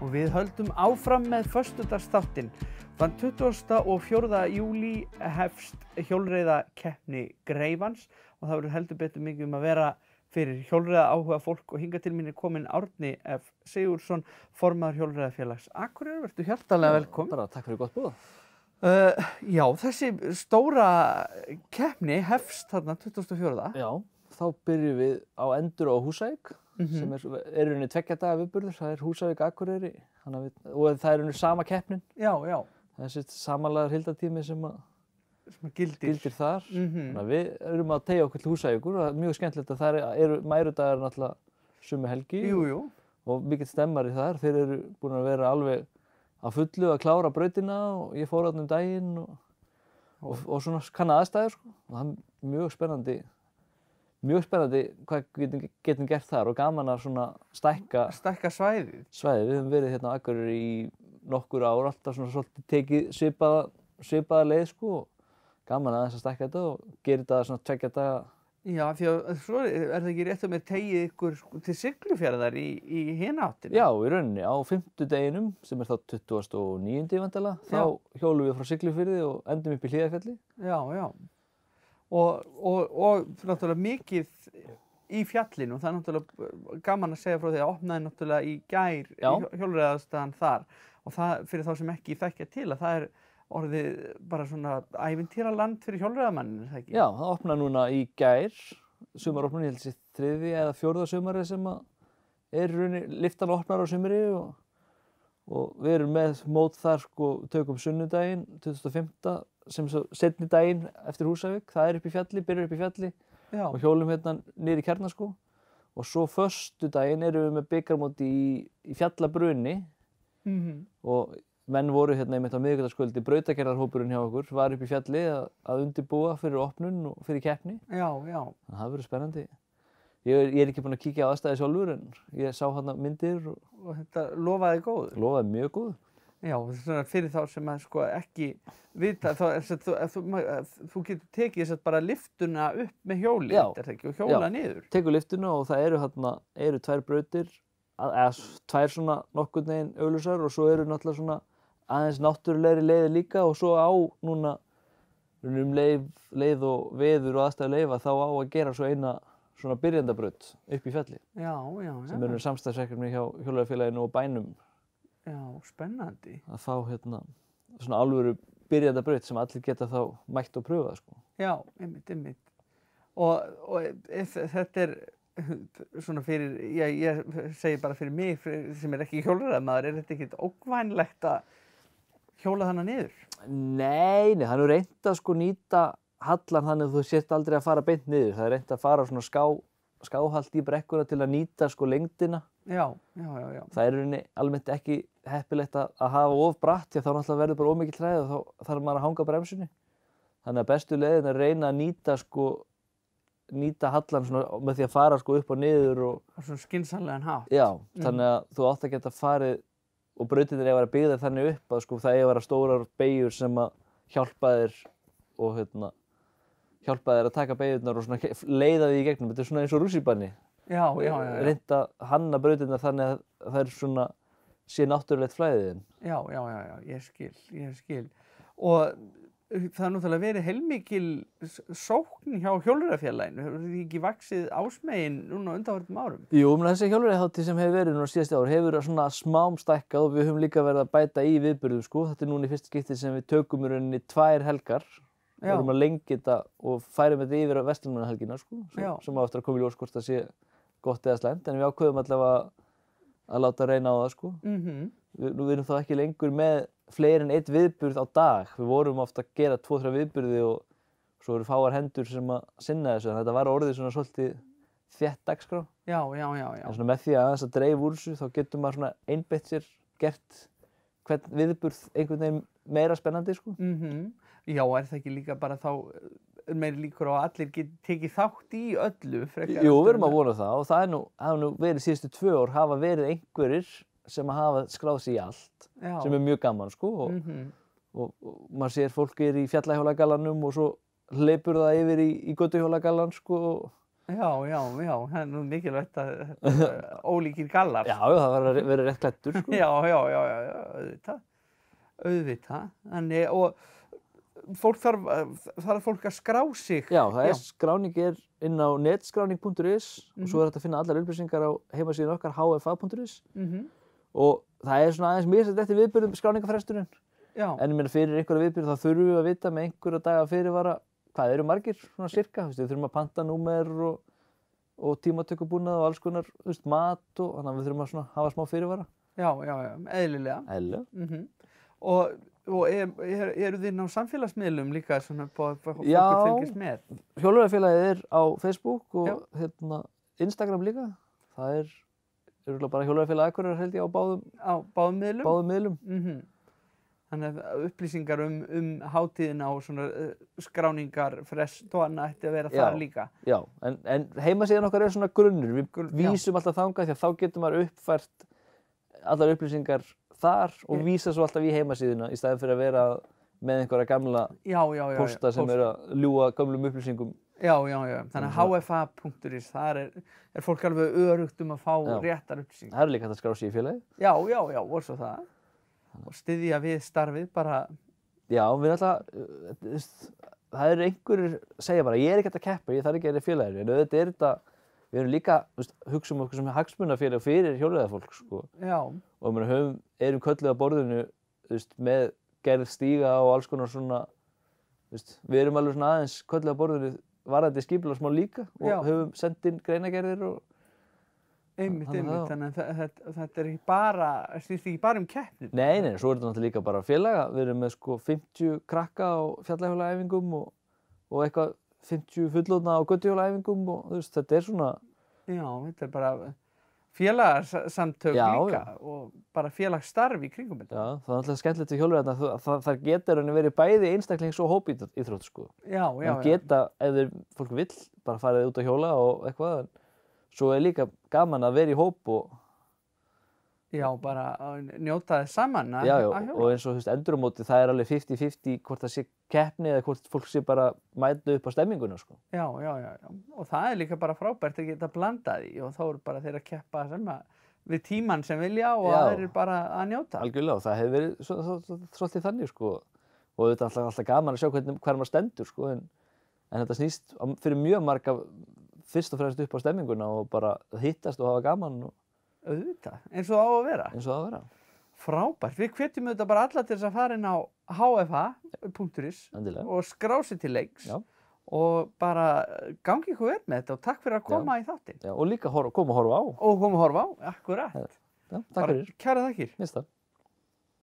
og við höldum áfram með föstudagsþáttinn. Þann 24. júlí hefst hjólreiðakeppni Greifans og það verður heldur betur mikið að vera fyrir hjólreiða áhuga fólk og hingað til mín kominn Árni F. Sigurðsson, formaður Hjólreiðafélags Akureyrar. Vertu hjartanlega velkominn. Bara takk fyrir gott boð. Já, þessi stóra keppni hefst þarna 24. Já, þá byrjum við á endur á Húsavík, sem er rauninni 2 daga viðburður. Það er Húsavík Akureyri, og það er rauninni sama keppnin. Já, já. Það er samanlagður heildartími sem gildir þar. Þannig að við erum að teygja okkur til Húsavíkur og það er mjög skemmtilegt að það eru mærudagar náttúrulega sömu helgi. Jú. Og mikill stemmari þar. Þeir eru búin að vera alveg að fullu að klára brautina og ég fór þarna daginn og svona kanna aðstæður sko. Og það er mjög spennandi hvað getum gert þar og gaman að svona stækka svæðið. Við höfum verið hérna á Akureyri í nokkur ár, alltaf svona svolítið tekið svipaða leið sko og gaman aðeins að stækka þetta og gera þetta svona 2 daga. Já, því að svo er það ekki rétt að mér tegið ykkur til Siglufjarðar í hina áttina? Já, í rauninni á 5. deginum, sem er þá 29. vandalega, þá hjólum við frá Siglufirði og endum upp í Hlíðarfjalli. Já. Og náttúrulega mikið í fjallinu, það er náttúrulega gaman að segja frá því að opnaði náttúrulega í gær hjólreiðastaðan þar og það fyrir þá sem ekki þekkja til að það er orðið bara svona ævintýraland fyrir hjólreiðamannin, er það ekki? Já, það opnaði núna í gær, sumaropnun, ég held sér 3. eða 4. sumari sem er rauninni, lyftan opnar á sumri og við erum með mót þar sko, tökum sunnudaginn, 25. sem svo seinni daginn eftir Húsavík, það er upp í fjalli, byrjar upp í fjalli og hjólum hérna niður í Kjarnaskóg og svo föstudaginn erum við með bikarmót í Fjallabruni og menn voru hérna einmitt á miðvikudagskvöldi, brautagerðarhópurinn hjá okkur var upp í fjalli að undirbúa fyrir opnun og fyrir keppni. Já. Þannig að það verður spennandi. Ég er ekki búinn að kíkja á aðstæði sjálfur en ég sá hérna myndir og þetta lofaði góðu? Lofaði mjög góðu. Já, svona fyrir þá sem að sko ekki vita, þú getur tekið þess að bara lyftuna upp með hjóli, er það ekki, og hjóla niður? Já, tekur lyftuna og það eru 2 brautir, eða 2 svona nokkurn veginn augljósar og svo eru náttúrulega svona aðeins náttúrulegri leiðir líka og svo á núna leið og veður og aðstæður leyfa þá á að gera svo eina svona byrjandabraut upp í fjalli. Já. Sem eru samstarfsverkefni hjá Hjólreiðafélaginu og bænum. Já, spennandi. Að fá hérna svona alvöru byrjandabraut sem allir geta þá mætt og pröfað sko. Já, einmitt. Og þetta er svona fyrir, ég segi bara fyrir mig sem er ekki hjólreiðamaður, er þetta ekkert ógnvænlegt að hjóla þannig niður? Nei, það er nú reynt að sko nýta hallan þannig að þú sért aldrei að fara beint niður. Það er reynt að fara svona skáhalt í brekkuna til að nýta sko lengdina. Já. Það er rauninni almennt ekki heppilegt að hafa of bratt því að þá náttúrulega verður bara of mikil hræði og þá þarf maður að hanga á bremsunni. Þannig að bestu leiðin er að reyna að nýta hallan svona með því að fara sko upp og niður og svona skynsamlegan hátt. Já, þannig að þú átt að geta farið og brautirnir eiga að vera byggðar þannig upp að sko það eiga að vera stórar beygjur sem að hjálpa þér að taka beygjurnar og svona leiða því í gegnum. Þetta er svona eins og rússíbani. Já. Reynt að hanna brautirnar þannig að það er svona sé náttúrulegt flæðið. Já, ég skil. Og það er náttúrulega verið heilmikil sókn hjá Hjólreiðafélaginu. Hefur þið ekki vaxið ásmegin núna á undanfarnum árum? Jú, þessi hjólreiðahátíð sem hefur verið núna síðasti ár hefur svona smám stækkað og við höfum líka verið að bæta í viðburðum sko. Þetta er núna í fyrsta skipti sem við tökum í rauninni 2 helgar. Við erum að lengja þetta og færum þetta yfir á Verslunarmannahelgina sko. Sem á eftir að koma í ljós hvort það sé gott eða slæmt. En við ákveðum allavega að láta reyna á það sko. Við erum þá ekki lengur með fleiri en 1 viðburð á dag. Við vorum ofta að gera 2-3 viðburði og svo eru fáar hendur sem að sinna þessu. Þetta var orðið svona svolítið þétt dagskrá. Já. En svona með því að aðeins að dreifa úr þessu þá getur maður svona einbeitt sér gert hvern viðburð einhvern veginn meira spennandi sko. Já, er það ekki líka bara þá meiri líkur á að allir geti tekið þátt í öllu frekar? Jú, við erum að vona það og það hafa nú verið síðustu 2 ár hafa verið einhverjir sem hafa skráð sig í allt, sem er mjög gaman sko og maður sér fólk í fjallahjólagallanum og svo hleypur það yfir í götuhjólagallan sko Já, það er nú mikilvægt að ólíkir gallar. Já, það var að vera rétt klæddur, sko. Já, auðvitað. Þannig, og þarf fólk að skrá sig. Já, skráning inn á netskráning.is og svo hægt að finna allar upplýsingar á heimasíðunni okkar hfa.is og það svona aðeins misjafnt eftir viðburðum skráningafresturinn. Já. En ég meina fyrir einhverja viðburð þá þurfum við að vita með einhverja daga fyrirvara hvað eru margir svona sirka, við þurfum að panta númer og tímatökubúnað og alls konar, mat og þannig að við þurfum að svona hafa smá fyrirvara. Já, eðlilega. Og eru þið inn á samfélagsmiðlum líka svona fólk fylgist með? Já, Hjólreiðafélagið á Facebook og Instagram líka. Það er bara Hjólreiðafélagið Akureyrar held ég á báðum miðlum. Þannig að upplýsingar hátíðina og svona skráningar, frest og annað ætti að vera þar líka. Já, en heimasíðan okkar er svona grunnur. Við vísum alltaf þangað því að þá getur maður uppfært allar upplýsingar þar og vísa svo alltaf í heimasíðuna í staðinn fyrir að vera með einhverja gamla pósta sem eru að ljúga gömlum upplýsingum. Já. Þannig að hfa.is, þar er fólk alveg örugt að fá réttar upplýsingar. Það er líka hægt að skrá sig í félagið. Já, og svo það. Og styðja við starfið bara. Já, við það er einhverjir segja bara, ég er ekki hægt að keppa, ég þarf ekki að vera félagið. En auðvitað þetta, við erum líka, hugsa okkur sem hagsmunafélag fyrir hjólreiðafólk, sko. Já. Og við erum kölluð á borðinu, með gerð stíga og alls konar svona, við erum alveg svona aðeins kölluð á borðinu varðandi skipulagsmál líka og höfum sendt inn greinagerðir og Einmitt, þannig að þetta er snýst ekki bara keppnir. Nei, svo er þetta náttúrulega líka bara félaga. Við erum með 50 krakka á fjallahjólaæfingum og eitthvað 50 fullorðna á götuhjólaæfingum og þetta er svona... Já, þetta er bara félagasamtök líka og bara félagsstarf í kringum þetta. Já, það er alltaf skemmtilegt við hjólreiðarna að það getur verið bæði einstaklings- og hópíþrótt, sko. Já. En geta, ef fólk vill, bara farið út að hjóla og eitthvað. Svo er líka gaman að vera í hóp og... Já, bara að njóta þess saman að hjóla. Og eins og endurummótið, það er alveg 50-50 hvort það sé keppni eða hvort fólk sé bara mæta upp á stemminguna, sko. Já. Og það er líka bara frábært að geta blandað í og þá eru bara þeir að keppa við tímann sem vilja og það er bara að njóta. Algjörlega, og það hefur verið svolítið þannig, sko. Og þetta er alltaf gaman að sjá hver maður stendur, sko. En þetta snýst fyrir mjög marga fyrst og fremst upp á stemminguna og bara hittast og hafa gaman og... Auðvitað, eins og það á að vera. Eins og það á að vera. Frábært, við hvetjum þetta bara alla til þess að fara inn á hfa.is og skrá sig til leiks og bara gangi ykkur vel með þetta og takk fyrir að koma í þáttinn. Já, og líka koma og horfa á. Akkurat. Já, takk fyrir. Kærar þakkir. Minnst það.